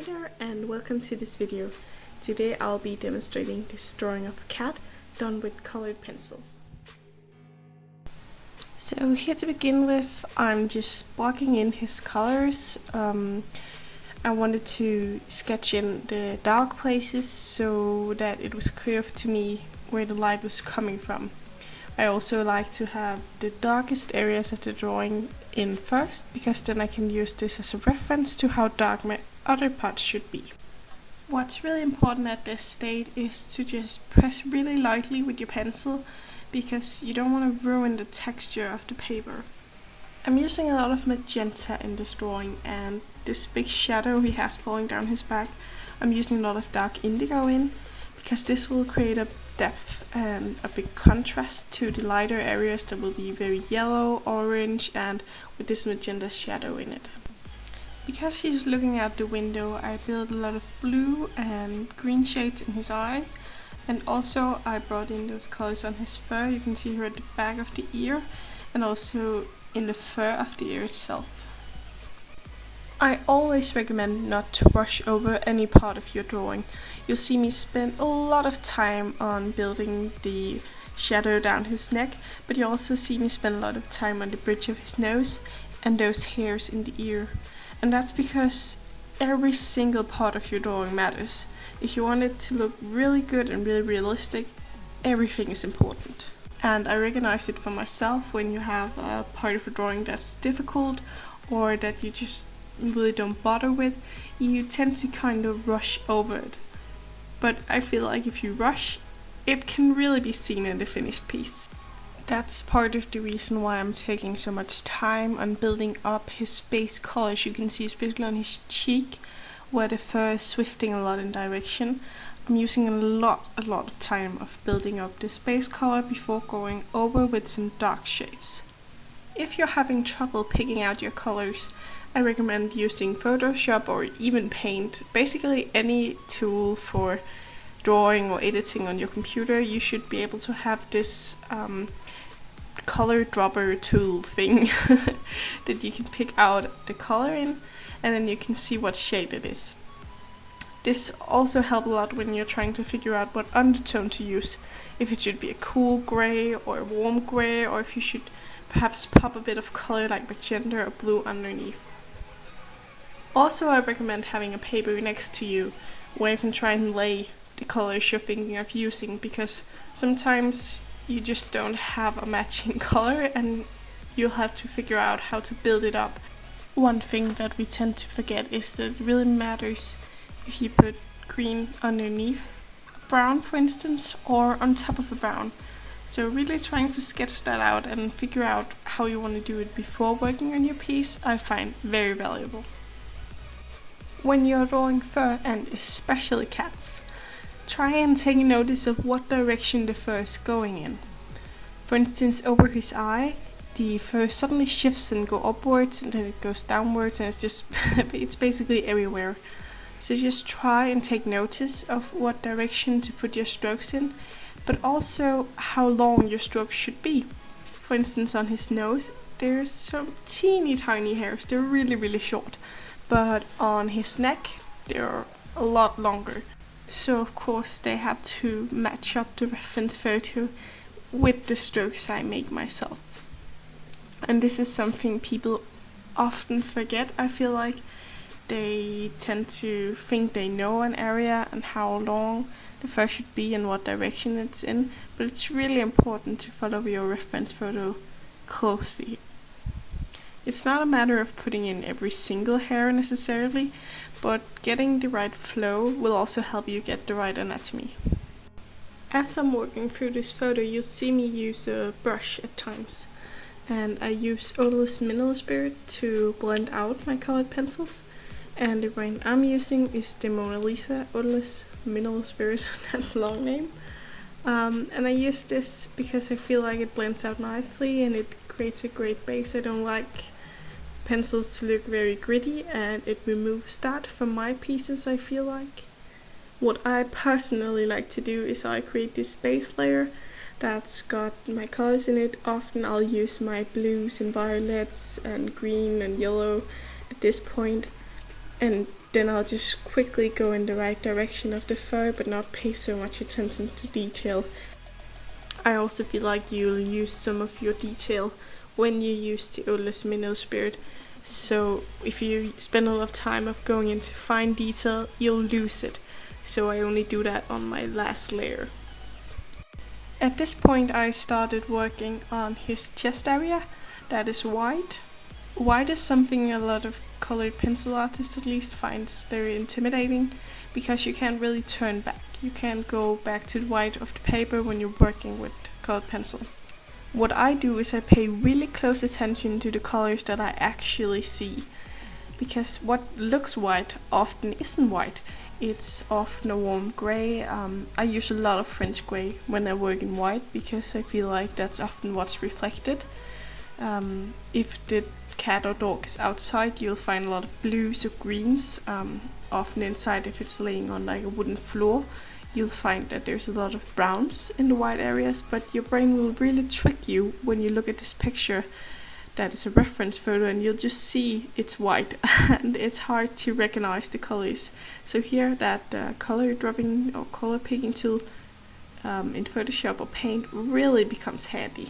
Hi there and welcome to this video. Today I'll be demonstrating this drawing of a cat done with colored pencil. So here to begin with, I'm just blocking in his colors. I wanted to sketch in the dark places so that it was clear to me where the light was coming from. I also like to have the darkest areas of the drawing in first, because then I can use this as a reference to how dark my other parts should be. What's really important at this stage is to just press really lightly with your pencil, because you don't want to ruin the texture of the paper. I'm using a lot of magenta in this drawing, and this big shadow he has falling down his back, I'm using a lot of dark indigo in, because this will create a depth and a big contrast to the lighter areas that will be very yellow, orange, and with this magenta shadow in it. Because he's looking out the window, I built a lot of blue and green shades in his eye, and also I brought in those colors on his fur. You can see here at the back of the ear and also in the fur of the ear itself. I always recommend not to rush over any part of your drawing. You'll see me spend a lot of time on building the shadow down his neck, but you also see me spend a lot of time on the bridge of his nose and those hairs in the ear. And that's because every single part of your drawing matters. If you want it to look really good and really realistic, everything is important. And I recognize it for myself when you have a part of a drawing that's difficult or that you just really don't bother with, you tend to kind of rush over it. But I feel like if you rush, it can really be seen in the finished piece. That's part of the reason why I'm taking so much time on building up his base colors. You can see especially on his cheek where the fur is swifting a lot in direction. I'm using a lot of time of building up this base color before going over with some dark shades. If you're having trouble picking out your colors, I recommend using Photoshop or even Paint. Basically any tool for drawing or editing on your computer, you should be able to have this color dropper tool thing that you can pick out the color in, and then you can see what shade it is. This also helps a lot when you're trying to figure out what undertone to use. If it should be a cool gray or a warm gray, or if you should perhaps pop a bit of color like magenta or blue underneath. Also, I recommend having a paper next to you where you can try and lay the colors you're thinking of using, because sometimes you just don't have a matching color and you'll have to figure out how to build it up. One thing that we tend to forget is that it really matters if you put green underneath a brown, for instance, or on top of a brown. So really trying to sketch that out and figure out how you want to do it before working on your piece, I find very valuable. When you're drawing fur, and especially cats, try and take notice of what direction the fur is going in. For instance, over his eye, the fur suddenly shifts and goes upwards, and then it goes downwards, and it's basically everywhere. So just try and take notice of what direction to put your strokes in, but also how long your strokes should be. For instance, on his nose, there's some teeny tiny hairs. They're really short. But on his neck, they're a lot longer. So of course they have to match up the reference photo with the strokes I make myself. And this is something people often forget. I feel like they tend to think they know an area and how long the fur should be and what direction it's in, but it's really important to follow your reference photo closely. It's not a matter of putting in every single hair necessarily, but getting the right flow will also help you get the right anatomy. As I'm working through this photo, you'll see me use a brush at times, and I use Odorless Mineral Spirit to blend out my colored pencils, and the brand I'm using is the Mona Lisa Odorless Mineral Spirit. That's a long name. And I use this because I feel like it blends out nicely and it creates a great base. I don't like pencils to look very gritty, and it removes that from my pieces, I feel like. What I personally like to do is I create this base layer that's got my colors in it. Often I'll use my blues and violets and green and yellow at this point, and then I'll just quickly go in the right direction of the fur but not pay so much attention to detail. I also feel like you'll use some of your detail when you use the Odorless Minnow Spirit. So if you spend a lot of time of going into fine detail, you'll lose it. So I only do that on my last layer. At this point I started working on his chest area, that is white. White is something a lot of colored pencil artists at least finds very intimidating, because you can't really turn back. You can't go back to the white of the paper when you're working with colored pencil. What I do is I pay really close attention to the colors that I actually see, because what looks white often isn't white. It's often a warm grey. I use a lot of French grey when I work in white, because I feel like that's often what's reflected. If the cat or dog is outside, you'll find a lot of blues or greens. Often inside, if it's laying on like a wooden floor, you'll find that there's a lot of browns in the white areas, but your brain will really trick you when you look at this picture that is a reference photo, and you'll just see it's white and it's hard to recognize the colors. So here that color dropping or color picking tool in Photoshop or Paint really becomes handy.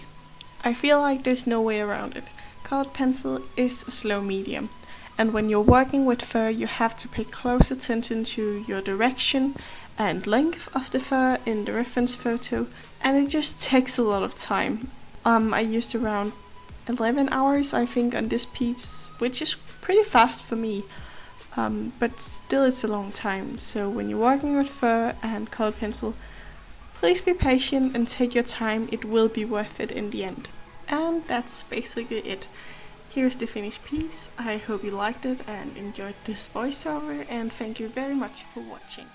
I feel like there's no way around it. Colored pencil is a slow medium, and when you're working with fur you have to pay close attention to your direction and length of the fur in the reference photo, and it just takes a lot of time. I used around 11 hours I think on this piece, which is pretty fast for me, but still it's a long time. So when you're working with fur and colored pencil, please be patient and take your time, it will be worth it in the end. And that's basically it. Here's the finished piece. I hope you liked it and enjoyed this voiceover, and thank you very much for watching.